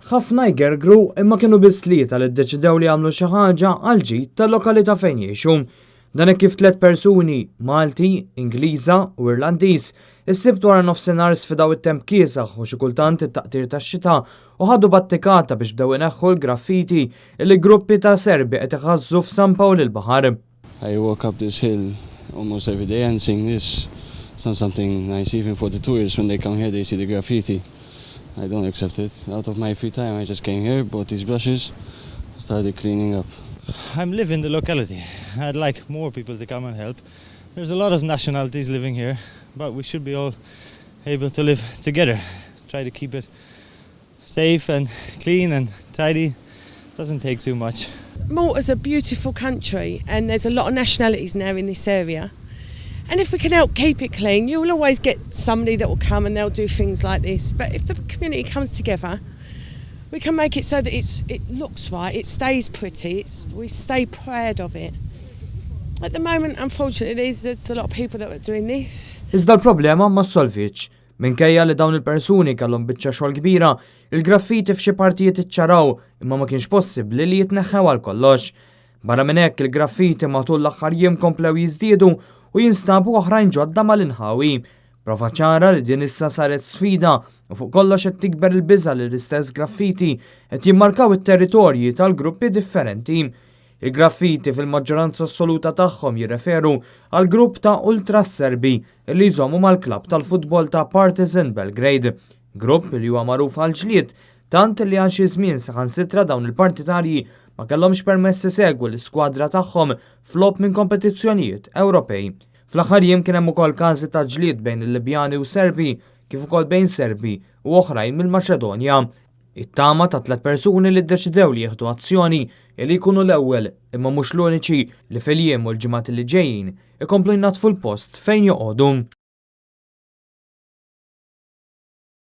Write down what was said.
Ħafna jgergru imma kienu biss tlieta li ddeċidew li jagħmlu xi ħaġa għal ġid tal-lokalità fejn jgħixu. Dan hekk kif 3 persuni Malti, Ingliża u Irlandiż is-sibt wara nofsinhar sfidaw it-temp kiesaħ u xi kultant it-taqtir tax-xita u ħadu battikata biex bdew ineħħu l-graffiti li gruppi ta' Serbi qed iħażżu f'San Pawl il-Baħar. I walk up this hill almost every day and sing this. It's not something nice even for the tourists when they come here they see the graffiti. I don't accept it. Out of my free time I just came here, bought these brushes, started cleaning up. I'm living in the locality. I'd like more people to come and help. There's a lot of nationalities living here, but we should be all able to live together. Try to keep it safe and clean and tidy. Doesn't take too much. Malta's a beautiful country and there's a lot of nationalities now in this area. And if we can help keep it clean, you'll always get somebody that will come and they'll do things like this. But if the community comes together, we can make it so that it looks right, it stays pretty, we stay proud of it. At the moment, unfortunately, there's a lot of people that are doing this. Iżda l-problema ma solvitx. Minkejja li dawn il-persuni kellhom biċċa xogħol kbira, il-graffiti f'xi partijiet iċċaraw imma ma kienx possibbli li jitneħħew għal kollox. Barra minn hekk il-graffiti matul l-aħħar jiem komplew jiżdiedu u jinstabu oħrajn ġodda mal-inħawi. Prova ċara li din issa saret sfida u fuq kollox qed tikber il-biża li l-istess graffiti qed jimmarkaw it-territorji tal-gruppi differenti. Il-graffiti fil-maġġoranza assoluta tagħhom jirreferu għal grupp ta' Ultras Serbi li jżommu mal-klabb tal-futbol ta' Partizan Belgrade. Grupp li huwa magħruf għal ġlied tant li għal xi żmien saħansitra dawn il-partitarji ma kellhomx permessi segwu l-iskwadra tagħhom flop minn kompetizzjonijiet Ewropej. Fl-aħħar jiem kien hemm ukoll każi ta' ġlied bejn il-Libjani u Serbi kif ukoll bejn Serbi u oħrajn mill-Maċedonja. It-tama ta' 3 persuni li ddeċidew li jieħdu azzjoni li jkunu l-ewwel imma mhux l-uniċi li fil-jiem u l-ġimgħat li ġejjin ikomplu jnatfu l-post fejn joqogħdu.